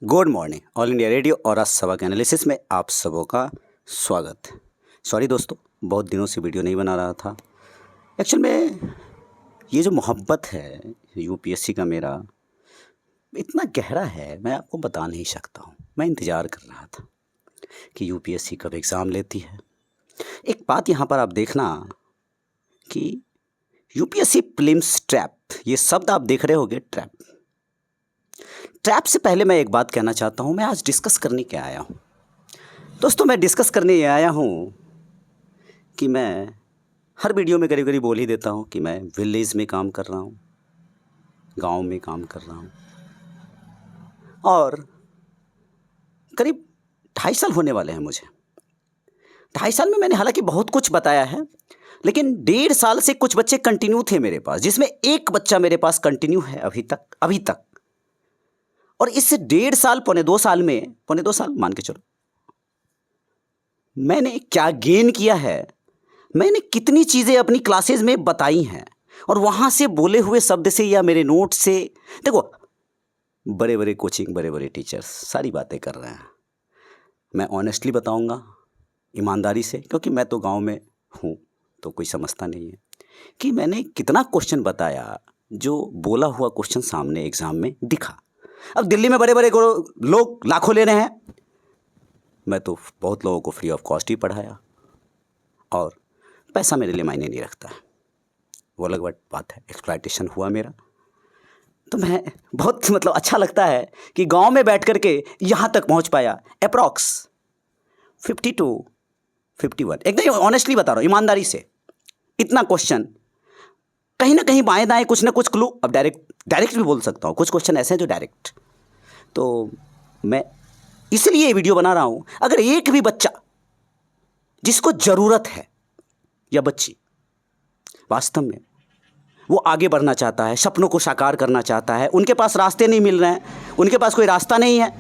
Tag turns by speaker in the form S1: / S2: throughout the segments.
S1: Good morning. All India radio और आज सबक एनालिसिस में आप सबों का स्वागत। सॉरी दोस्तों, बहुत दिनों से वीडियो नहीं बना रहा था। एक्चुअल में ये जो मोहब्बत है यूपीएससी का मेरा इतना गहरा है, मैं आपको बता नहीं सकता हूँ। मैं इंतज़ार कर रहा था कि यूपीएससी कब एग्ज़ाम लेती है। एक बात यहाँ पर आप देखना कि यूपीएससी प्रीलिम्स ट्रैप, ये शब्द आप देख रहे होगे, ट्रैप से पहले मैं एक बात कहना चाहता हूँ। मैं आज डिस्कस करने क्या आया हूँ दोस्तों? मैं डिस्कस करने ये आया हूँ कि मैं हर वीडियो में करीब करीब बोल ही देता हूँ कि मैं विलेज में काम कर रहा हूँ, गांव में काम कर रहा हूँ, और करीब 2.5 साल होने वाले हैं मुझे। 2.5 साल में मैंने हालांकि बहुत कुछ बताया है, लेकिन 1.5 साल से कुछ बच्चे कंटिन्यू थे मेरे पास, जिसमें एक बच्चा मेरे पास कंटिन्यू है अभी तक। और इस 1.5 साल पौने 2 साल में, पौने 2 साल मान के चलो, मैंने क्या गेन किया है, मैंने कितनी चीज़ें अपनी क्लासेस में बताई हैं, और वहाँ से बोले हुए शब्द से या मेरे नोट से, देखो बड़े बड़े कोचिंग, बड़े बड़े टीचर्स सारी बातें कर रहे हैं। मैं ऑनेस्टली बताऊंगा, ईमानदारी से, क्योंकि मैं तो गांव में हूँ तो कोई समझता नहीं है कि मैंने कितना क्वेश्चन बताया जो बोला हुआ क्वेश्चन सामने एग्ज़ाम में दिखा। अब दिल्ली में बड़े बड़े लोग लाखों ले रहे हैं, मैं तो बहुत लोगों को फ्री ऑफ कॉस्ट ही पढ़ाया, और पैसा मेरे लिए मायने नहीं रखता है, वो अलग बात है। एक्सप्लॉयटेशन हुआ मेरा, तो मैं बहुत अच्छा लगता है कि गांव में बैठ कर के यहाँ तक पहुँच पाया। अप्रॉक्स 52, 51, एकदम ऑनेस्टली बता रहा हूँ, ईमानदारी से। इतना क्वेश्चन कहीं ना कहीं बाएं दाएं कुछ ना कुछ क्लू, अब डायरेक्ट भी बोल सकता हूँ, कुछ क्वेश्चन ऐसे हैं जो डायरेक्ट। तो मैं इसलिए ये वीडियो बना रहा हूँ। अगर एक भी बच्चा जिसको ज़रूरत है, या बच्ची वास्तव में वो आगे बढ़ना चाहता है, सपनों को साकार करना चाहता है, उनके पास रास्ते नहीं मिल रहे हैं, उनके पास कोई रास्ता नहीं है,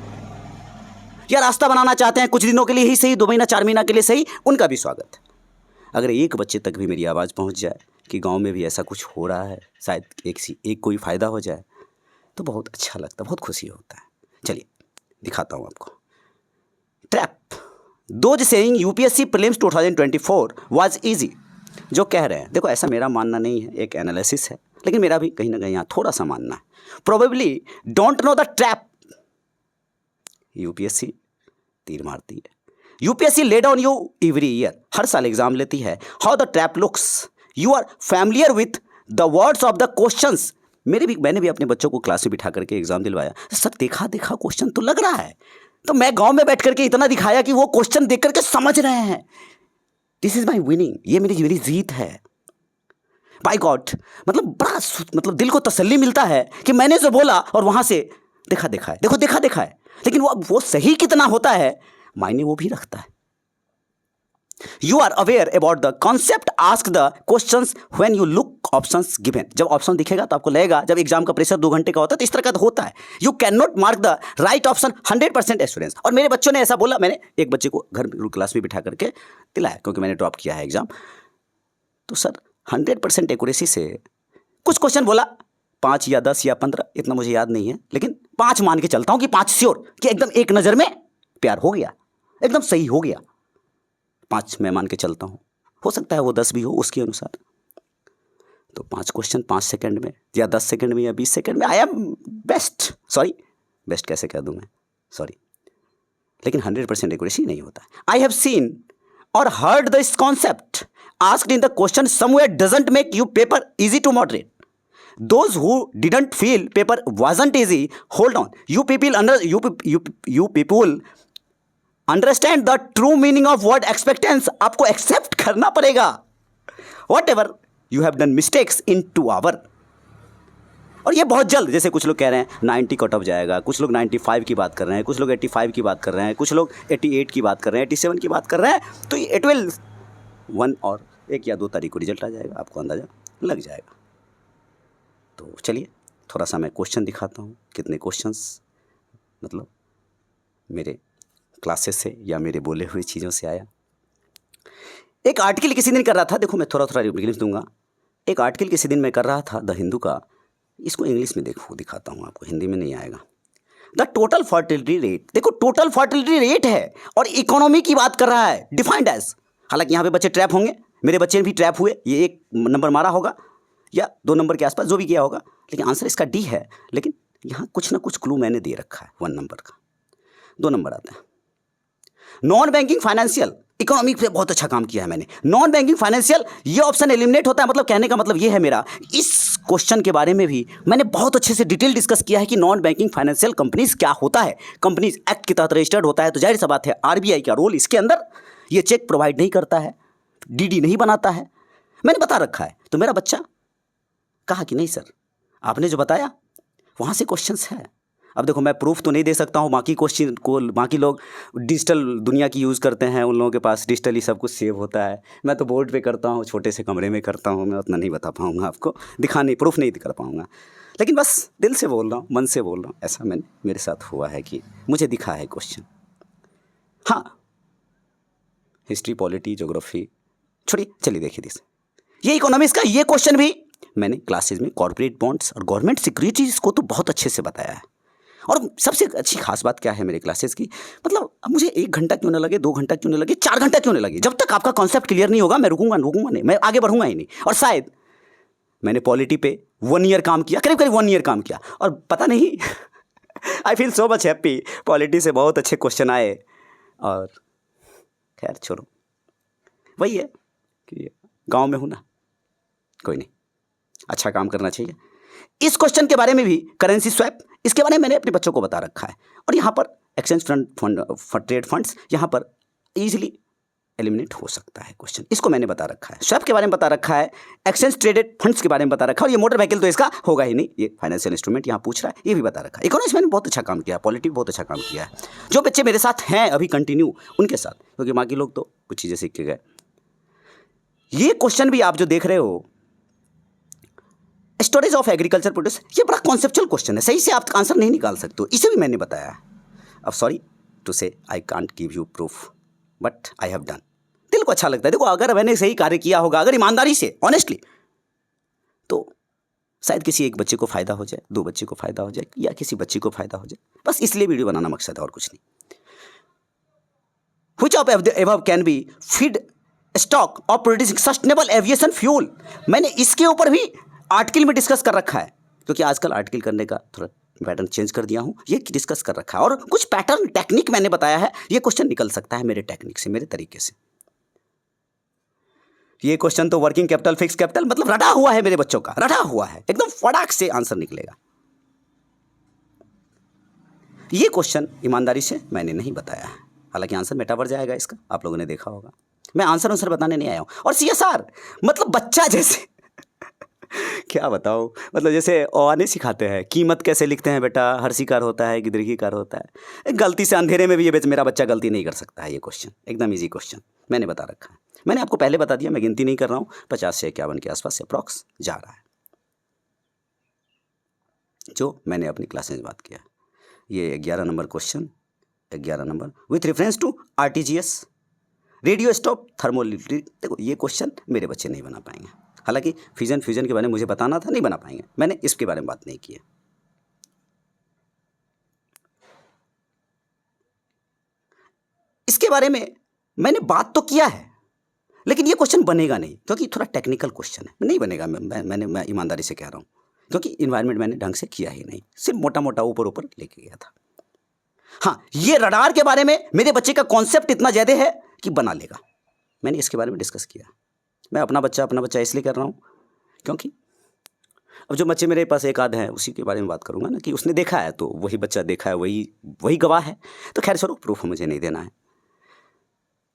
S1: या रास्ता बनाना चाहते हैं कुछ दिनों के लिए ही सही, 2 महीना 4 महीना के लिए सही, उनका भी स्वागत है। अगर एक बच्चे तक भी मेरी आवाज़ पहुंच जाए कि गांव में भी ऐसा कुछ हो रहा है, शायद एक कोई फ़ायदा हो जाए, तो बहुत अच्छा लगता है, बहुत खुशी होता है। चलिए दिखाता हूँ आपको। Trap, those saying UPSC prelims 2024 was easy, जो कह रहे हैं, देखो ऐसा मेरा मानना नहीं है, एक एनालिसिस है, लेकिन मेरा भी कहीं ना कहीं यहाँ थोड़ा सा मानना है। Probably don't know the trap, UPSC तीर मारती है। UPSC laid on you every year, हर साल एग्जाम लेती है। How the trap looks, you are familiar with the words of the questions. मैंने भी अपने बच्चों को क्लास में बिठा करके एग्जाम दिलवाया। सर देखा क्वेश्चन तो लग रहा है, तो मैं गांव में बैठ करके इतना दिखाया कि वो क्वेश्चन देख करके समझ रहे हैं। दिस इज माई विनिंग, ये मेरी जीत है। बाय गॉड, बड़ा दिल को तसल्ली मिलता है कि मैंने जो बोला और वहां से देखा है, लेकिन वो सही कितना होता है मायने वो भी रखता है। You are aware about the concept, ask the questions when you look options given. जब ऑप्शन दिखेगा तो आपको लगेगा, जब एग्जाम का प्रेशर 2 घंटे का होता है तो इस तरह का होता है। You can not mark the right option 100% assurance. और मेरे बच्चों ने ऐसा बोला, मैंने एक बच्चे को घर क्लास में बिठा करके दिलाया, क्योंकि मैंने ड्रॉप किया है एग्जाम। तो सर 100% एक्यूरेसी से कुछ क्वेश्चन बोला, 5 या 10 या 15, इतना मुझे याद नहीं है, लेकिन 5 मान के चलता हूं कि 5 श्योर, कि एकदम एक नज़र में प्यार हो गया, एकदम सही हो गया। 5 मैं मान के चलता हूं, हो सकता है वो 10 भी हो उसके अनुसार। तो 5 क्वेश्चन 5 सेकंड में या 10 सेकंड में या 20 सेकंड में, I am best. Sorry, best कैसे कह दूं मैं, सॉरी, लेकिन 100% एक्यूरेसी नहीं होता। आई हैव सीन और heard this concept asked in the question somewhere doesn't make you paper easy to moderate. Those who didn't feel paper wasn't easy, hold on. You people understand the true meaning of word expectance. आपको accept करना पड़ेगा. Whatever you have done mistakes in 2 hours. और ये बहुत जल्द, जैसे कुछ लोग कह रहे हैं 90 कट ऑफ जाएगा, कुछ लोग 95 की बात कर रहे हैं, कुछ लोग 85 की बात कर रहे हैं, कुछ लोग 88 की बात कर रहे हैं, 87 की बात कर रहे हैं, तो इट विल 1 और 1 या 2 तारीख को रिजल्ट आ जाएगा, आपको अंदाज़ा लग जाएगा। तो चलिए थोड़ा सा मैं क्वेश्चन दिखाता हूँ, कितने क्वेश्चंस मेरे क्लासेस से या मेरे बोले हुए चीज़ों से आया। एक आर्टिकल किसी दिन कर रहा था, देखो मैं थोड़ा रिफरेंस दूंगा। एक आर्टिकल किसी दिन मैं कर रहा था द हिंदू का, इसको इंग्लिश में दिखाता हूँ आपको, हिंदी में नहीं आएगा। द टोटल फर्टिलिटी रेट, देखो टोटल फर्टिलिटी रेट है और इकोनॉमी की बात कर रहा है, डिफाइंड एज। हालांकि यहाँ पे बच्चे ट्रैप होंगे, मेरे बच्चे भी ट्रैप हुए, ये 1 नंबर मारा होगा या 2 नंबर के आसपास जो भी किया होगा, लेकिन आंसर इसका डी है। लेकिन यहाँ कुछ ना कुछ क्लू मैंने दे रखा है 1 नंबर का। 2 नंबर आता है नॉन बैंकिंग फाइनेंशियल, इकोनॉमिक पे बहुत अच्छा काम किया है मैंने। नॉन बैंकिंग फाइनेंशियल, ये ऑप्शन एलिमिनेट होता है, मतलब कहने का मतलब ये है मेरा, इस क्वेश्चन के बारे में भी मैंने बहुत अच्छे से डिटेल डिस्कस किया है कि नॉन बैंकिंग फाइनेंशियल कंपनीज क्या होता है। कंपनीज एक्ट के तहत रजिस्टर्ड होता है, तो जाहिर सी बात है आरबीआई का रोल इसके अंदर, ये चेक प्रोवाइड नहीं करता है, डीडी नहीं बनाता है, मैंने बता रखा है। तो मेरा बच्चा कहा कि नहीं सर आपने जो बताया वहाँ से क्वेश्चंस है। अब देखो मैं प्रूफ तो नहीं दे सकता हूँ, बाकी क्वेश्चन को बाकी लोग डिजिटल दुनिया की यूज़ करते हैं, उन लोगों के पास डिजिटली सब कुछ सेव होता है। मैं तो बोर्ड पे करता हूँ, छोटे से कमरे में करता हूँ, मैं उतना नहीं बता पाऊँगा आपको, दिखाने प्रूफ नहीं कर पाऊँगा, लेकिन बस दिल से बोल रहा हूँ, मन से बोल रहा हूँ। ऐसा मेरे साथ हुआ है कि मुझे दिखा है क्वेश्चन। हाँ, हिस्ट्री, पॉलिटी, ज्योग्राफी छोड़िए, चलिए देखिए दिस, ये इकोनॉमिक्स का ये क्वेश्चन भी मैंने क्लासेज में कॉर्पोरेट बॉन्ड्स और गवर्नमेंट सिक्योरिटीज़ को तो बहुत अच्छे से बताया है। और सबसे अच्छी खास बात क्या है मेरे क्लासेस की, मतलब अब मुझे 1 घंटा क्यों ना लगे, 2 घंटा क्यों ना लगे, 4 घंटा क्यों ना लगे, जब तक आपका कॉन्सेप्ट क्लियर नहीं होगा मैं रुकूंगा नहीं, मैं आगे बढ़ूंगा ही नहीं। और शायद मैंने पॉलिटी पे 1 ईयर काम किया, करीब 1 ईयर काम किया, और पता नहीं I feel so much happy, polity से बहुत अच्छे क्वेश्चन आए। और खैर छोड़ो, वही है कि गाँव में हूँ ना, कोई नहीं, अच्छा काम करना चाहिए। इस क्वेश्चन के बारे में भी, करेंसी स्वैप, इसके बारे में मैंने अपने बच्चों को बता रखा है। और यहाँ पर exchange fund for trade funds, यहाँ पर इजीली एलिमिनेट हो सकता है क्वेश्चन, इसको मैंने बता रखा है। स्वैप के बारे में बता रखा है, एक्सचेंज ट्रेडेड फंड्स के बारे में बता रखा है, और ये मोटर व्हीकल तो इसका होगा ही नहीं, ये फाइनेंशियल इंस्ट्रूमेंट यहाँ पूछ रहा है, ये भी बता रखा है। इकोनॉमिक्स मैंने बहुत अच्छा काम किया, पॉलिटी बहुत अच्छा काम किया है। जो बच्चे मेरे साथ हैं अभी कंटिन्यू, उनके साथ, क्योंकि बाकी लोग तो कुछ चीज़ें सीख के गए। ये क्वेश्चन भी आप जो देख रहे हो, स्टोरेज ऑफ एग्रीकल्चर प्रोड्यूस, ये बड़ा कॉन्सेप्चुअल क्वेश्चन है, सही से आप आंसर नहीं निकाल सकते हो, इसे भी मैंने बताया। अब सॉरी टू से I can't give you proof, but I have done. दिल को अच्छा लगता है, देखो अगर मैंने सही कार्य किया होगा, अगर ईमानदारी से, ऑनेस्टली, तो शायद किसी एक बच्चे को फ़ायदा हो जाए, 2 बच्चे को फ़ायदा हो जाए, या किसी बच्ची को फ़ायदा हो जाए, बस इसलिए वीडियो बनाना मकसद है और कुछ नहीं। Which of the above can be feed stock of producing sustainable aviation fuel, मैंने इसके ऊपर भी आर्टिकल में डिस्कस कर रखा है, क्योंकि आजकल आर्टिकल करने का थोड़ा पैटर्न चेंज कर दिया हूँ, ये डिस्कस कर रखा है। और कुछ पैटर्न टेक्निक मैंने बताया है, ये क्वेश्चन निकल सकता है मेरे टेक्निक से, मेरे तरीके से। ये क्वेश्चन तो वर्किंग कैपिटल, फिक्स कैपिटल, मतलब रटा हुआ है मेरे बच्चों का, रटा हुआ है, एकदम फटाक से आंसर निकलेगा। ये क्वेश्चन ईमानदारी से मैंने नहीं बताया है, हालांकि आंसर मेटावर जाएगा इसका, आप लोगों ने देखा होगा। मैं आंसर बताने नहीं आया हूँ। और CSR मतलब बच्चा जैसे क्या बताओ, मतलब जैसे नहीं सिखाते हैं, कीमत कैसे लिखते हैं बेटा, हर्षिकार होता है कि दीर्घिकार होता है, गलती से अंधेरे में भी ये मेरा बच्चा गलती नहीं कर सकता है। ये क्वेश्चन एकदम इजी क्वेश्चन मैंने बता रखा है, मैंने आपको पहले बता दिया, मैं गिनती नहीं कर रहा हूँ, 50 से 51 के आसपास से अप्रॉक्स जा रहा है, जो मैंने अपनी क्लास में बात किया। ये 11 number question, 11 number with reference to RTGS, radio stop thermoelectric. देखो ये क्वेश्चन मेरे बच्चे नहीं बना पाएंगे, हालांकि फ्यूजन के बारे में मुझे बताना था, नहीं बना पाएंगे, मैंने इसके बारे में बात नहीं की है। इसके बारे में मैंने बात तो किया है, लेकिन ये क्वेश्चन बनेगा नहीं, क्योंकि थोड़ा टेक्निकल क्वेश्चन है, नहीं बनेगा। मैं ईमानदारी से कह रहा हूँ, क्योंकि इन्वायरमेंट मैंने ढंग से किया ही नहीं, सिर्फ मोटा मोटा ऊपर लेके गया था। हाँ, ये रडार के बारे में मेरे बच्चे का कॉन्सेप्ट इतना ज़्यादा है कि बना लेगा, मैंने इसके बारे में डिस्कस किया। मैं अपना बच्चा इसलिए कर रहा हूँ क्योंकि अब जो बच्चे मेरे पास एक आध हैं उसी के बारे में बात करूँगा ना, कि उसने देखा है तो वही बच्चा देखा है, वही गवाह है। तो खैर स्वरूप प्रूफ मुझे नहीं देना है।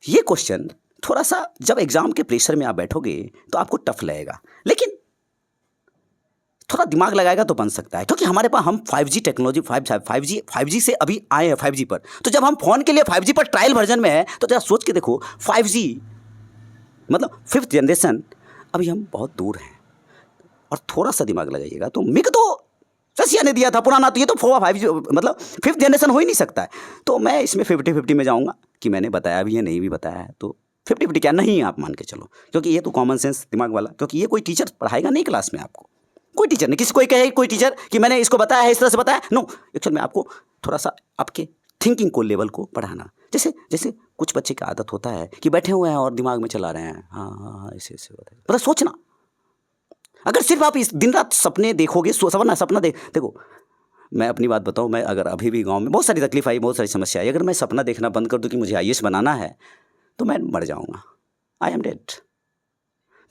S1: ये क्वेश्चन थोड़ा सा जब एग्ज़ाम के प्रेशर में आप बैठोगे तो आपको टफ लगेगा, लेकिन थोड़ा दिमाग लगाएगा तो बन सकता है, क्योंकि हमारे पास हम 5G टेक्नोलॉजी 5G से अभी आए हैं 5G पर। तो जब हम फ़ोन के लिए 5G पर ट्रायल वर्जन में है तो जरा सोच के देखो, 5G मतलब 5th जनरेशन, अभी हम बहुत दूर हैं। और थोड़ा सा दिमाग लगाइएगा तो मिग तो रसिया ने दिया था पुराना, तो ये तो 5G मतलब 5th जनरेशन हो ही नहीं सकता है। तो मैं इसमें 50-50 में जाऊँगा कि मैंने बताया भी है, नहीं भी बताया है, तो 50-50 क्या नहीं आप मान के चलो, क्योंकि ये तो कॉमन सेंस दिमाग वाला, क्योंकि ये कोई टीचर पढ़ाएगा नहीं क्लास में आपको, कोई टीचर नहीं, किसी कोई कहे कोई टीचर कि मैंने इसको बताया है, इस तरह से बताया, नो। एक्चुअल में आपको थोड़ा सा आपके थिंकिंग को लेवल को बढ़ाना। जैसे जैसे कुछ बच्चे की आदत होता है कि बैठे हुए हैं और दिमाग में चला रहे हैं, हाँ हाँ हाँ ऐसे ऐसे होता है, मतलब सोचना। अगर सिर्फ आप इस दिन रात सपने देखोगे, सपना देखो, मैं अपनी बात बताऊं, मैं अगर अभी भी गांव में बहुत सारी तकलीफ आई, बहुत सारी समस्या आई, अगर मैं सपना देखना बंद कर दूं कि मुझे आईएएस बनाना है तो मैं मर जाऊंगा, आई एम डेड।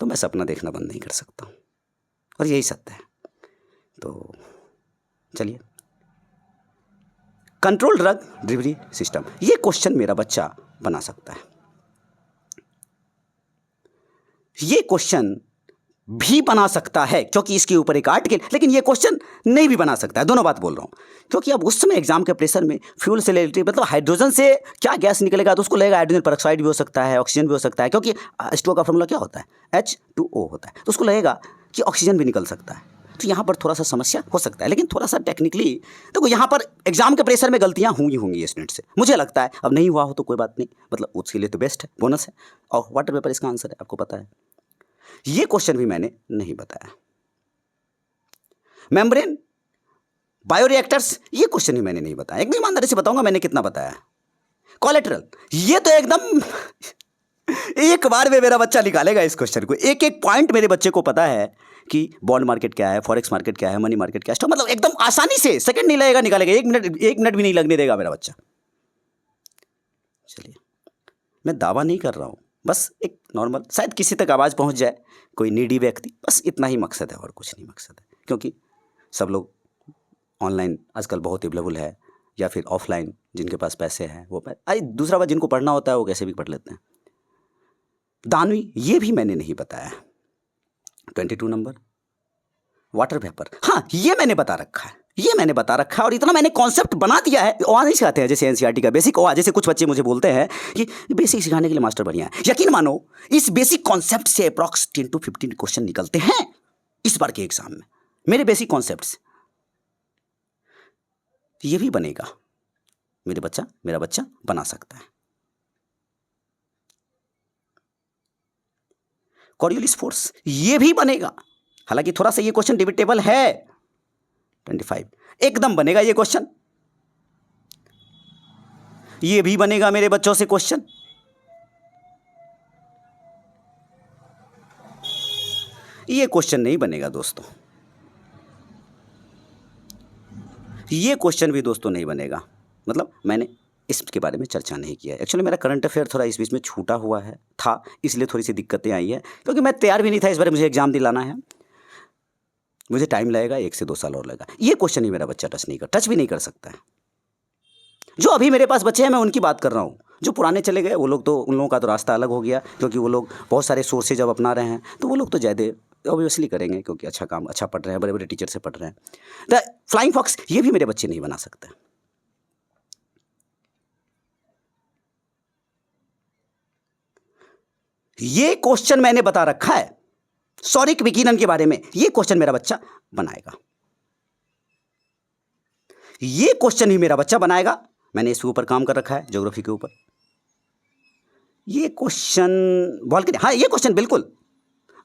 S1: तो मैं सपना देखना बंद नहीं कर सकता हूं, और यही सत्य है। तो चलिए, कंट्रोल ड्रग डिलीवरी सिस्टम, ये क्वेश्चन मेरा बच्चा बना सकता है। ये क्वेश्चन भी बना सकता है क्योंकि इसके ऊपर एक आर्टिकल, लेकिन ये क्वेश्चन नहीं भी बना सकता है, दोनों बात बोल रहा हूं। क्योंकि अब उस समय एग्जाम के प्रेशर में फ्यूल से रिलेटेड, मतलब हाइड्रोजन से क्या गैस निकलेगा तो उसको लगेगा हाइड्रोजन पेरोक्साइड भी हो सकता है, ऑक्सीजन भी हो सकता है, क्योंकि H2O का फॉर्मूला क्या होता है, H2O होता है, तो उसको लगेगा कि ऑक्सीजन भी निकल सकता है। तो यहाँ पर थोड़ा सा समस्या हो सकता है, लेकिन थोड़ा सा टेक्निकली देखो, यहाँ पर एग्जाम के प्रेशर में गलतियाँ होंगी स्टूडेंट से, मुझे लगता है। अब नहीं हुआ हो तो कोई बात नहीं, मतलब उसके लिए तो बेस्ट है, बोनस है। और वाटर पेपर इसका आंसर है, आपको पता है। ये क्वेश्चन भी मैंने नहीं बताया। मेम्ब्रेन, बायोरिएक्टर्स, ये क्वेश्चन ही मैंने नहीं बताया। एकदम ईमानदारी से बताऊंगा मैंने कितना बताया। कोलेटरल, ये तो एकदम एक बार में मेरा बच्चा निकालेगा इस क्वेश्चन को, एक एक पॉइंट मेरे बच्चे को पता है कि बॉन्ड मार्केट क्या है, फॉरेक्स मार्केट क्या है, मनी मार्केट क्या है, मतलब एकदम आसानी से, सेकंड नहीं लगेगा निकालेगा, एक मिनट भी नहीं लगने देगा मेरा बच्चा। चलिए, मैं दावा नहीं कर रहा हूं, बस एक नॉर्मल, शायद किसी तक आवाज़ पहुंच जाए, कोई नीडी व्यक्ति, बस इतना ही मकसद है और कुछ नहीं मकसद है। क्योंकि सब लोग ऑनलाइन आजकल बहुत अवेलेबल है, या फिर ऑफलाइन जिनके पास पैसे हैं वो दूसरा बात, जिनको पढ़ना होता है वो कैसे भी पढ़ लेते हैं। दानवी, ये भी मैंने नहीं बताया। 22 नंबर, वाटर वेपर, हाँ ये मैंने बता रखा है, और इतना मैंने कॉन्सेप्ट बना दिया है। ओआ नहीं सिखाते हैं जैसे एनसीईआरटी का बेसिक ओआ, जैसे कुछ बच्चे मुझे बोलते हैं कि बेसिक सिखाने के लिए मास्टर बढ़िया है। यकीन मानो, इस बेसिक कॉन्सेप्ट से अप्रॉक्स 10 to 15 क्वेश्चन निकलते हैं इस बार के एग्जाम में, मेरे बेसिक कॉन्सेप्ट से। ये भी बनेगा, मेरा बच्चा बना सकता है। कॉरियोलिस फोर्स, ये भी बनेगा, हालांकि थोड़ा सा ये क्वेश्चन डिबेटेबल है। 25 एकदम बनेगा ये क्वेश्चन, ये भी बनेगा मेरे बच्चों से क्वेश्चन। ये क्वेश्चन नहीं बनेगा दोस्तों, ये क्वेश्चन भी दोस्तों नहीं बनेगा, मतलब मैंने इसके बारे में चर्चा नहीं किया। एक्चुअली मेरा करंट अफेयर थोड़ा इस बीच में छूटा हुआ है था, इसलिए थोड़ी सी दिक्कतें आई है, क्योंकि मैं तैयार भी नहीं था इस बार, मुझे एग्जाम दिलाना है, मुझे टाइम लगेगा, 1 से 2 साल और लगेगा। ये क्वेश्चन ही मेरा बच्चा टच भी नहीं कर सकता है। जो अभी मेरे पास बच्चे हैं मैं उनकी बात कर रहा हूँ, जो पुराने चले गए वो लोग तो, उन लोगों का तो रास्ता अलग हो गया, क्योंकि वो लोग बहुत सारे सोर्सेज अब अपना रहे हैं, तो वो लोग तो ज़्यादा ऑब्वियसली करेंगे, क्योंकि अच्छा काम अच्छा पढ़ रहे हैं, बड़े बड़े टीचर से पढ़ रहे हैं। द फ्लाइंग फॉक्स, ये भी मेरे बच्चे नहीं बना सकते। ये क्वेश्चन मैंने बता रखा है, सौरिक विकिरण के बारे में, ये क्वेश्चन मेरा बच्चा बनाएगा, ये क्वेश्चन ही मेरा बच्चा बनाएगा। मैंने इसके ऊपर काम कर रखा है, ज्योग्राफी के ऊपर। ये क्वेश्चन वॉल्केनो, हाँ ये क्वेश्चन बिल्कुल।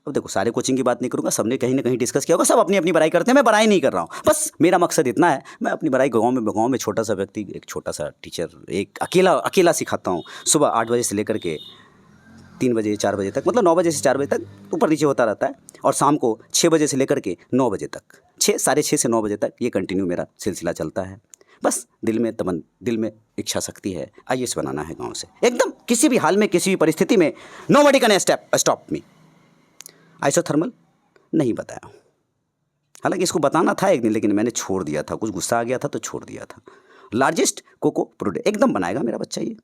S1: अब देखो, सारे कोचिंग की बात नहीं करूंगा, सबने कहीं ना कहीं डिस्कस किया होगा, सब अपनी अपनी बड़ाई करते हैं, मैं बड़ाई नहीं कर रहा हूँ, बस मेरा मकसद इतना है, मैं अपनी बड़ाई गाँव में छोटा सा व्यक्ति, एक छोटा सा टीचर, एक अकेला सिखाता हूँ। सुबह 8 बजे से लेकर के 3 बजे 4 बजे तक, मतलब 9 बजे से 4 बजे तक ऊपर नीचे होता रहता है, और शाम को 6 बजे से लेकर के 9 बजे तक, 6 से 9 बजे तक ये कंटिन्यू मेरा सिलसिला चलता है। बस दिल में इच्छा शक्ति है, आईएएस बनाना है गांव से, एकदम किसी भी हाल में, किसी भी परिस्थिति में, nobody can stop me. Isothermal नहीं बताया, हालांकि इसको बताना था एक दिन, लेकिन मैंने छोड़ दिया था, कुछ गुस्सा आ गया था तो छोड़ दिया था। लार्जेस्ट कोको प्रोड्यूसर, एकदम बनाएगा मेरा बच्चा ये।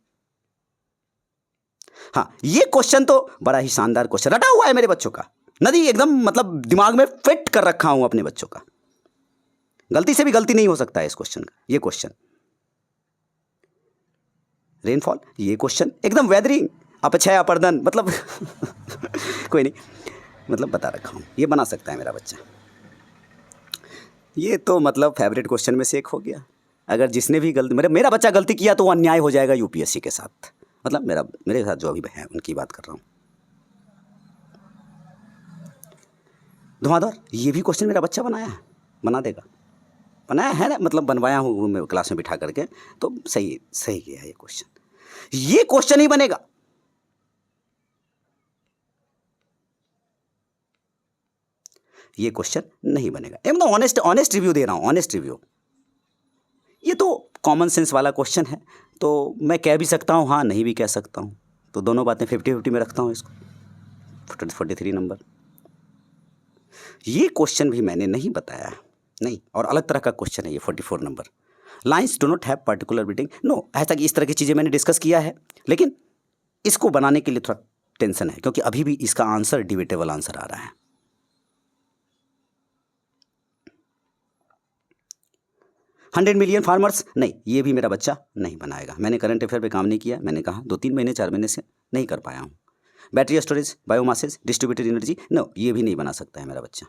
S1: हाँ, ये क्वेश्चन तो बड़ा ही शानदार क्वेश्चन रटा हुआ है मेरे बच्चों का, नदी एकदम, मतलब दिमाग में फिट कर रखा हूं अपने बच्चों का, गलती से भी गलती नहीं हो सकता है इस क्वेश्चन का। ये क्वेश्चन रेनफॉल, ये क्वेश्चन एकदम वेदरिंग, अपक्षय अपर्दन, मतलब कोई नहीं, मतलब बता रखा हूं, ये बना सकता है मेरा बच्चा। ये तो मतलब फेवरेट क्वेश्चन में से एक हो गया। अगर जिसने भी गलती, मेरा बच्चा गलती किया तो वो अन्याय हो जाएगा यूपीएससी के साथ, मतलब मेरे साथ जो अभी है उनकी बात कर रहा हूँ। धुआंधार, ये भी क्वेश्चन मेरा बच्चा बना देगा। बनाया है ना, मतलब बनवाया हूँ रूम में क्लास में बिठा करके, तो सही सही किया ये क्वेश्चन। ये क्वेश्चन ही बनेगा। ये क्वेश्चन नहीं बनेगा। एकदम ऑनेस्ट ऑनेस्ट रिव्यू दे रहा हूँ, ऑनेस्ट रिव्यू। ये तो कॉमन सेंस वाला क्वेश्चन है, तो मैं कह भी सकता हूँ हाँ, नहीं भी कह सकता हूँ, तो दोनों बातें 50-50 में रखता हूँ इसको। 43 नंबर। ये क्वेश्चन भी मैंने नहीं बताया, नहीं, और अलग तरह का क्वेश्चन है ये 44 नंबर। Lines do not have particular reading, no, ऐसा कि इस तरह की चीज़ें मैंने डिस्कस किया है, लेकिन इसको बनाने के लिए थोड़ा टेंशन है, क्योंकि अभी भी इसका आंसर डिबेटेबल आंसर आ रहा है। 100 मिलियन फार्मर्स, नहीं, ये भी मेरा बच्चा नहीं बनाएगा। मैंने करंट अफेयर पे काम नहीं किया, मैंने कहा 2-3 महीने 4 महीने से नहीं कर पाया हूँ। Battery storage, biomasses, distributed energy, no, ये भी नहीं बना सकता है मेरा बच्चा।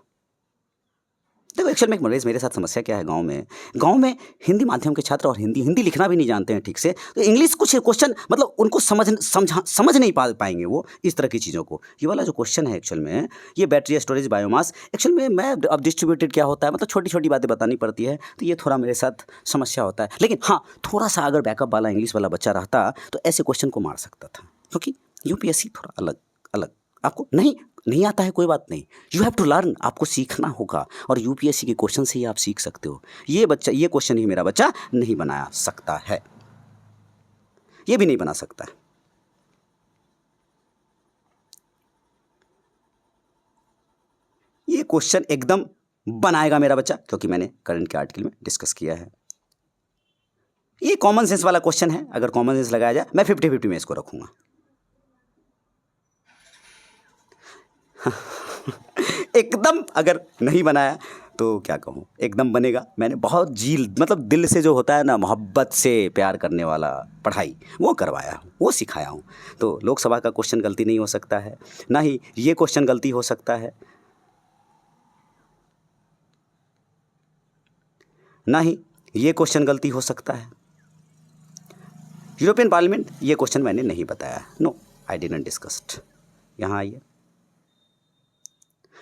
S1: देखो एक्चुअल में मेरे साथ समस्या क्या है, गांव में हिंदी माध्यम के छात्र और हिंदी लिखना भी नहीं जानते हैं ठीक से, तो इंग्लिश कुछ क्वेश्चन मतलब उनको समझ नहीं पाएंगे वो इस तरह की चीज़ों को। ये वाला जो क्वेश्चन है एक्चुअल में, ये बैटरी स्टोरेज बायोमास, एक्चुअल में मैं अब डिस्ट्रीब्यूटेड क्या होता है, मतलब छोटी छोटी बातें बतानी पड़ती है, तो ये थोड़ा मेरे साथ समस्या होता है। लेकिन हाँ, थोड़ा सा अगर बैकअप वाला इंग्लिश वाला बच्चा रहता तो ऐसे क्वेश्चन को मार सकता था, क्योंकि यूपीएससी थोड़ा अलग। आपको नहीं आता है, कोई बात नहीं, यू हैव टू लर्न, आपको सीखना होगा, और यूपीएससी के क्वेश्चन से ही आप सीख सकते हो। ये क्वेश्चन ही मेरा बच्चा नहीं बना सकता है, ये भी नहीं बना सकता है। ये क्वेश्चन एकदम बनाएगा मेरा बच्चा, क्योंकि मैंने करंट के आर्टिकल में डिस्कस किया है। ये कॉमन सेंस वाला क्वेश्चन है, अगर कॉमन सेंस लगाया जाए, मैं 50-50 में इसको रखूंगा। एकदम अगर नहीं बनाया तो क्या कहूँ, एकदम बनेगा। मैंने बहुत मतलब दिल से जो होता है ना, मोहब्बत से प्यार करने वाला पढ़ाई, वो करवाया हूँ, वो सिखाया हूँ। तो लोकसभा का क्वेश्चन गलती नहीं हो सकता है, ना ही ये क्वेश्चन गलती हो सकता है, ना ही ये क्वेश्चन गलती हो सकता है। यूरोपियन पार्लियामेंट, ये क्वेश्चन मैंने नहीं बताया, नो, आई डिडंट डिस्कस्ड। यहाँ आइए,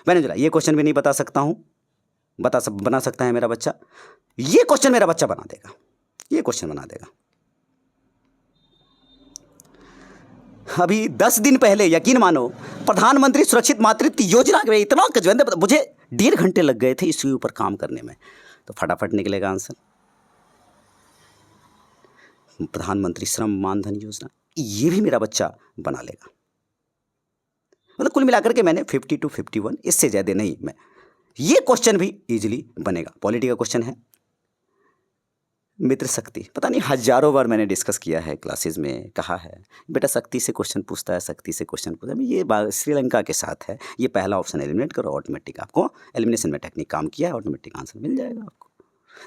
S1: वेनेजुला, ये क्वेश्चन भी नहीं बता सकता हूँ, बना सकता है मेरा बच्चा। ये क्वेश्चन मेरा बच्चा बना देगा, ये क्वेश्चन बना देगा। अभी 10 दिन पहले, यकीन मानो, प्रधानमंत्री सुरक्षित मातृत्व योजना में इतना मुझे 1.5 घंटे लग गए थे इसके ऊपर काम करने में, तो फटाफट निकलेगा आंसर। प्रधानमंत्री श्रम मानधन योजना, ये भी मेरा बच्चा बना लेगा। मतलब कुल मिलाकर के मैंने 50 to 51, इससे ज़्यादा नहीं। मैं ये क्वेश्चन भी इजीली बनेगा। पॉलिटी का क्वेश्चन है, मित्र शक्ति, पता नहीं हजारों बार मैंने डिस्कस किया है क्लासेस में, कहा है बेटा शक्ति से क्वेश्चन पूछता है, शक्ति से क्वेश्चन पूछता है। ये श्रीलंका के साथ है, ये पहला ऑप्शन एलिमिनेट करो, ऑटोमेटिक आपको एलिमिनेशन में टेक्निक काम किया है, ऑटोमेटिक आंसर मिल जाएगा आपको।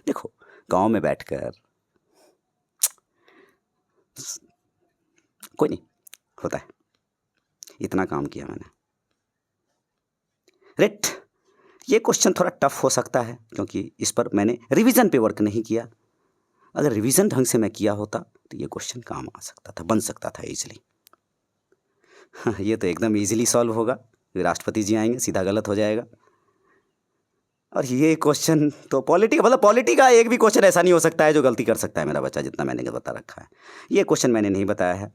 S1: देखो गाँव में बैठकर कोई नहीं होता है, इतना काम किया मैंने। रेट, ये क्वेश्चन थोड़ा टफ हो सकता है, क्योंकि इस पर मैंने रिवीजन पे वर्क नहीं किया। अगर रिवीजन ढंग से मैं किया होता तो ये क्वेश्चन काम आ सकता था, बन सकता था इजीली। ये तो एकदम इजीली सॉल्व होगा, राष्ट्रपति जी आएंगे, सीधा गलत हो जाएगा। और ये क्वेश्चन तो पॉलिटी का एक भी क्वेश्चन ऐसा नहीं हो सकता है जो गलती कर सकता है मेरा बच्चा, जितना मैंने बता रखा है। ये क्वेश्चन मैंने नहीं बताया है।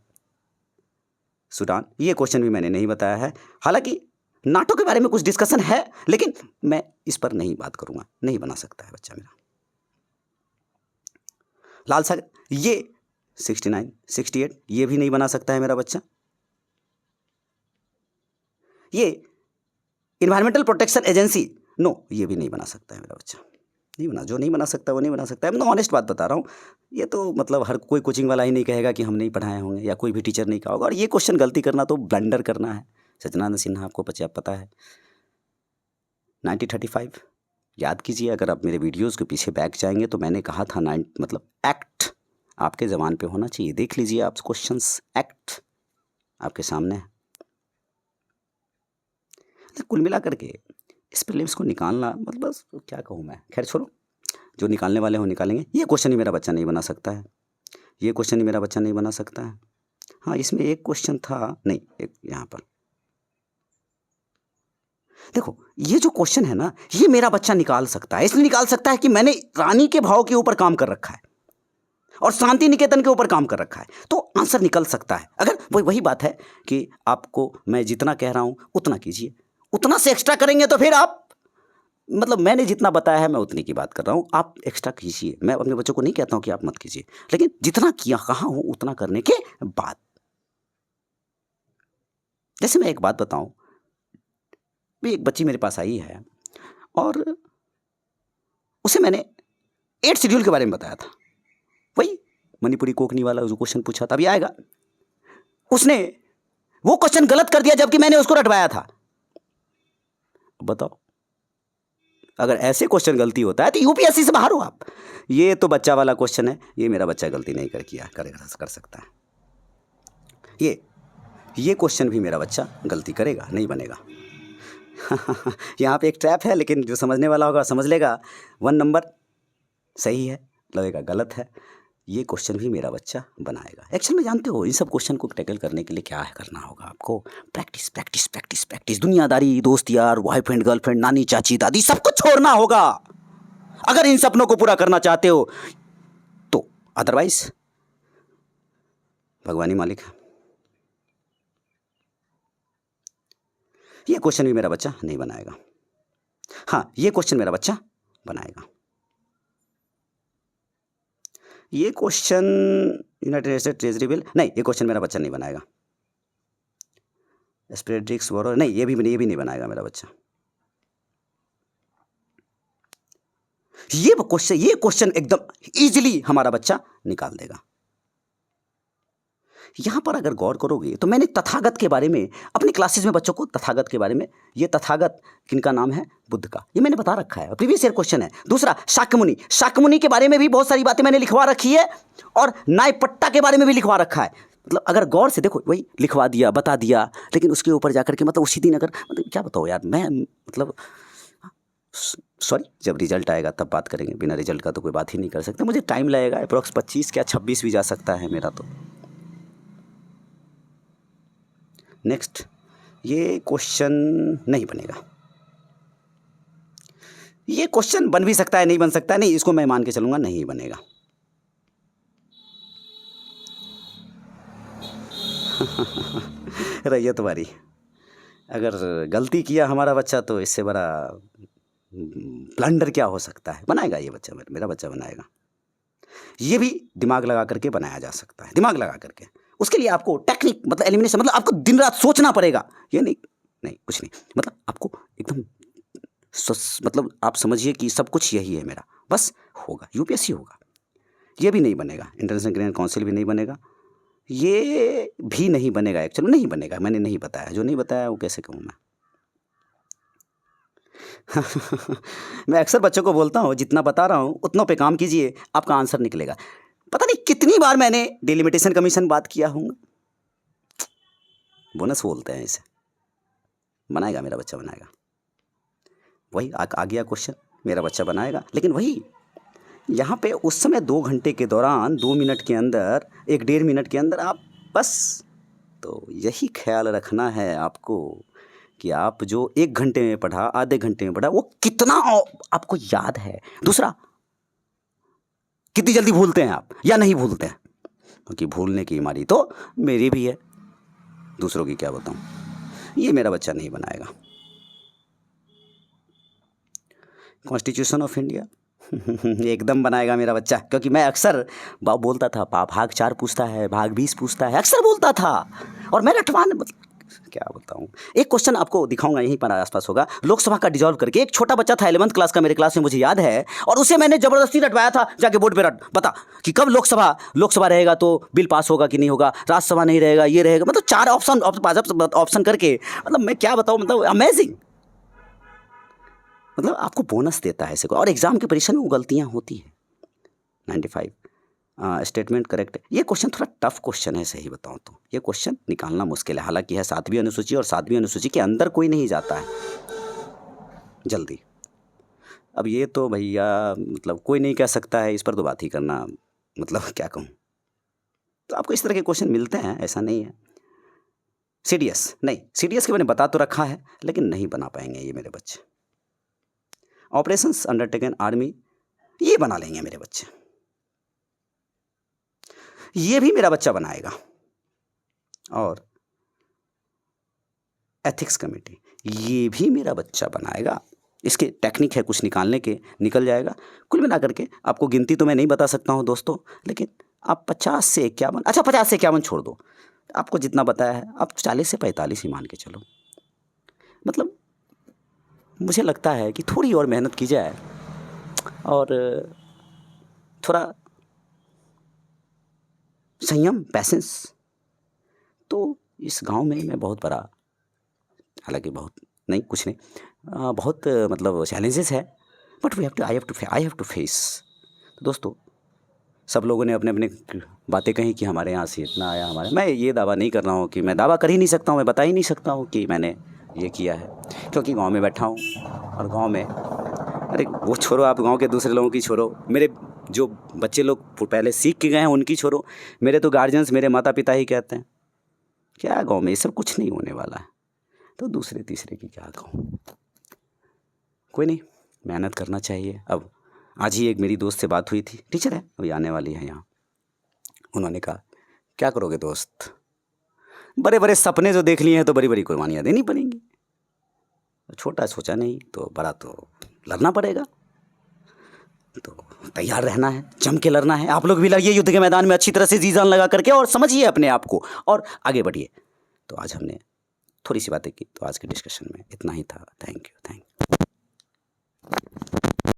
S1: सूडान, ये क्वेश्चन भी मैंने नहीं बताया है। हालांकि नाटो के बारे में कुछ डिस्कशन है, लेकिन मैं इस पर नहीं बात करूंगा, नहीं बना सकता है बच्चा मेरा। लाल सागर, ये 69, 68, ये भी नहीं बना सकता है मेरा बच्चा। ये इन्वायरमेंटल प्रोटेक्शन एजेंसी, नो, ये भी नहीं बना सकता है मेरा बच्चा। जो नहीं बना सकता वो नहीं बना सकता है। मैं ऑनेस्ट बात बता रहा हूँ। ये तो मतलब हर कोई कोचिंग वाला ही नहीं कहेगा कि हम नहीं पढ़ाए होंगे, या कोई भी टीचर नहीं कहा होगा। और ये क्वेश्चन गलती करना तो ब्लंडर करना है। सच्चिदानंद सिन्हा आपको पता है, 1935 याद कीजिए। अगर आप मेरे वीडियोज़ के पीछे बैक जाएंगे तो मैंने कहा था मतलब एक्ट आपके ज़बान पे होना चाहिए। देख लीजिए आप क्वेश्चंस, एक्ट आपके सामने है। तो कुल मिला करके इस प्रीलिम्स को निकालना, मतलब बस क्या कहूँ मैं, खैर छोड़ो, जो निकालने वाले हो निकालेंगे। ये क्वेश्चन ही मेरा बच्चा नहीं बना सकता है, ये क्वेश्चन ही मेरा बच्चा नहीं बना सकता है। हाँ, इसमें एक क्वेश्चन था, नहीं, एक यहाँ पर देखो ये जो क्वेश्चन है ना, ये मेरा बच्चा निकाल सकता है। इसलिए निकाल सकता है कि मैंने रानी के भाव के ऊपर काम कर रखा है और शांति निकेतन के ऊपर काम कर रखा है, तो आंसर निकल सकता है। अगर वही बात है कि आपको मैं जितना कह रहा हूं उतना कीजिए, उतना से एक्स्ट्रा करेंगे तो फिर आप, मतलब मैंने जितना बताया है मैं उतनी की बात कर रहा हूं, आप एक्स्ट्रा कीजिए। मैं अपने बच्चों को नहीं कहता हूं कि आप मत कीजिए, लेकिन जितना किया कहा हूं उतना करने के बाद। जैसे मैं एक बात बताऊं, एक बच्ची मेरे पास आई है और उसे मैंने 8 शेड्यूल के बारे में बताया था, वही मणिपुरी कोकनी वाला जो क्वेश्चन पूछा था, अभी आएगा। उसने वो क्वेश्चन गलत कर दिया जबकि मैंने उसको रटवाया था। बताओ, अगर ऐसे क्वेश्चन गलती होता है तो यूपीएससी से बाहर हो आप। ये तो बच्चा वाला क्वेश्चन है, ये मेरा बच्चा गलती नहीं कर सकता है। ये क्वेश्चन भी मेरा बच्चा गलती करेगा, नहीं बनेगा। यहाँ पे एक ट्रैप है, लेकिन जो समझने वाला होगा समझ लेगा। 1 नंबर सही है, लगेगा गलत है। ये क्वेश्चन भी मेरा बच्चा बनाएगा। एक्चुअल में जानते हो इन सब क्वेश्चन को टैकल करने के लिए क्या है करना होगा आपको? Practice practice practice practice. दुनियादारी, दोस्त यार, बॉयफ्रेंड गर्लफ्रेंड, नानी चाची दादी, सब कुछ छोड़ना होगा अगर इन सपनों को पूरा करना चाहते हो तो। अदरवाइज भगवान ही मालिक है। ये क्वेश्चन भी मेरा बच्चा नहीं बनाएगा। हाँ, ये क्वेश्चन मेरा बच्चा बनाएगा। ये question United state treasury bill, नहीं, ये क्वेश्चन मेरा बच्चा नहीं बनाएगा। स्प्रेड्रिक्स वॉर, नहीं, ये भी नहीं बनाएगा मेरा बच्चा। ये क्वेश्चन एकदम इजीली हमारा बच्चा निकाल देगा। यहां पर अगर गौर करोगे तो मैंने तथागत के बारे में अपनी क्लासेस में बच्चों को, तथागत के बारे में, ये तथागत किनका नाम है? बुद्ध का, ये मैंने बता रखा है, प्रीवियस ईयर क्वेश्चन है। दूसरा शाक्यमुनि के बारे में भी बहुत सारी बातें मैंने लिखवा रखी है और न्यायपट्टा के बारे में भी लिखवा रखा है। मतलब अगर गौर से देखो, वही लिखवा दिया, बता दिया, लेकिन उसके ऊपर जाकर के मतलब उसी दिन अगर, मतलब क्या बताओ यार, मैं मतलब सॉरी, जब रिजल्ट आएगा तब बात करेंगे। बिना रिजल्ट का तो कोई बात ही नहीं कर सकते। मुझे टाइम लगेगा, अप्रॉक्स 25 क्या 26 भी जा सकता है मेरा तो। नेक्स्ट, ये क्वेश्चन नहीं बनेगा। ये क्वेश्चन बन भी सकता है, नहीं बन सकता है, नहीं, इसको मैं मान के चलूंगा नहीं बनेगा। रैयत वारी, अगर गलती किया हमारा बच्चा तो इससे बड़ा ब्लंडर क्या हो सकता है? बनाएगा ये बच्चा, मेरा बच्चा बनाएगा। ये भी दिमाग लगा करके बनाया जा सकता है, दिमाग लगा करके। उसके लिए आपको टेक्निक, मतलब एलिमिनेशन, मतलब आपको दिन रात सोचना पड़ेगा। ये नहीं कुछ नहीं, मतलब आपको एकदम मतलब आप समझिए कि सब कुछ यही है मेरा, बस होगा, यूपीएससी होगा। ये भी नहीं बनेगा, इंटरनेशनल क्रिमिनल काउंसिल भी नहीं बनेगा, ये भी नहीं बनेगा। एक्चुअली नहीं बनेगा, मैंने नहीं बताया, जो नहीं बताया वो कैसे कहूँ मैं। मैं अक्सर बच्चों को बोलता हूँ, जितना बता रहा हूँ उतनों पे काम कीजिए, आपका आंसर निकलेगा। पता नहीं कितनी बार मैंने डिलिमिटेशन कमीशन बात किया हूँ, बोनस बोलते हैं इसे। बनाएगा मेरा बच्चा, बनाएगा। वही आ गया क्वेश्चन, मेरा बच्चा बनाएगा। लेकिन वही यहाँ पे उस समय 2 घंटे के दौरान 2 मिनट के अंदर, 1-1.5 मिनट के अंदर आप बस, तो यही ख्याल रखना है आपको कि आप जो 1 घंटे में पढ़ा, आधे घंटे में पढ़ा, वो कितना आपको याद है। दूसरा, कितनी जल्दी भूलते हैं आप या नहीं भूलते हैं, क्योंकि भूलने की बीमारी तो मेरी भी है, दूसरों की क्या बताऊं। ये मेरा बच्चा नहीं बनाएगा। कॉन्स्टिट्यूशन ऑफ इंडिया एकदम बनाएगा मेरा बच्चा, क्योंकि मैं अक्सर बोलता था भाग 4 पूछता है, भाग 20 पूछता है, अक्सर बोलता था। और मैं रटवान, क्या बताऊं। एक क्वेश्चन आपको दिखाऊंगा, यहीं पर आसपास होगा। लोकसभा का डिजॉल्व करके एक छोटा बच्चा था 11th क्लास का, मेरे क्लास में, मुझे याद है, और उसे मैंने जबरदस्ती रटवाया था, जाके बोर्ड पे रट, बता कि कब लोकसभा रहेगा तो बिल पास होगा कि नहीं होगा, राज्यसभा नहीं रहेगा, ये रहेगा, मतलब 4 ऑप्शन करके, मतलब मैं क्या बताऊं, मतलब अमेजिंग। मतलब आपको बोनस देता है ऐसे को, और एग्जाम के परीक्षा में वो गलतियां होती हैं। 95 स्टेटमेंट करेक्ट। ये क्वेश्चन थोड़ा टफ क्वेश्चन है, सही बताऊं तो ये क्वेश्चन निकालना मुश्किल है। हालांकि है 7वीं अनुसूची, और 7वीं अनुसूची के अंदर कोई नहीं जाता है जल्दी। अब ये तो भैया मतलब कोई नहीं कह सकता है, इस पर तो बात ही करना, मतलब क्या कहूँ। तो आपको इस तरह के क्वेश्चन मिलते हैं, ऐसा नहीं है। CDS नहीं, CDS के मैंने बता तो रखा है, लेकिन नहीं बना पाएंगे ये मेरे बच्चे। ऑपरेशंस अंडरटेकन आर्मी, ये बना लेंगे मेरे बच्चे, ये भी मेरा बच्चा बनाएगा। और एथिक्स कमेटी, ये भी मेरा बच्चा बनाएगा। इसके टेक्निक है कुछ निकालने के, निकल जाएगा। कुल मिला करके आपको गिनती तो मैं नहीं बता सकता हूँ दोस्तों, लेकिन आप 50 से 51, अच्छा 50 से 51 छोड़ दो, आपको जितना बताया है आप 40 से 45 ही मान के चलो। मतलब मुझे लगता है कि थोड़ी और मेहनत की जाए और थोड़ा संयम, पैसेंस, तो इस गांव में मैं बहुत बड़ा, हालांकि बहुत नहीं, कुछ नहीं, बहुत मतलब चैलेंजेस है, but I have to face. दोस्तों सब लोगों ने अपने अपने बातें कही कि हमारे यहाँ से इतना आया, मैं ये दावा नहीं कर रहा हूँ, कि मैं दावा कर ही नहीं सकता हूँ, मैं बता ही नहीं सकता हूँ कि मैंने ये किया है, क्योंकि गांव में बैठा हूँ। और गांव में, अरे वो छोड़ो, आप गांव के दूसरे लोगों की छोड़ो, मेरे जो बच्चे लोग पहले सीख के गए हैं उनकी छोड़ो, मेरे तो गार्जियंस, मेरे माता पिता ही कहते हैं क्या गाँव में ये सब कुछ नहीं होने वाला है, तो दूसरे तीसरे की क्या कहूँ। कोई नहीं, मेहनत करना चाहिए। अब आज ही एक मेरी दोस्त से बात हुई थी, टीचर है, अभी आने वाली है यहाँ। उन्होंने कहा क्या करोगे दोस्त, बड़े बड़े सपने जो देख लिए हैं तो बड़ी बड़ी कुर्बानियाँ देनी पड़ेंगी। छोटा सोचा नहीं तो बड़ा तो लड़ना पड़ेगा, तो तैयार रहना है, जम के लड़ना है। आप लोग भी लड़िए युद्ध के मैदान में अच्छी तरह से जी जान लगा करके, और समझिए अपने आप को और आगे बढ़िए। तो आज हमने थोड़ी सी बातें की, तो आज के डिस्कशन में इतना ही था। Thank you.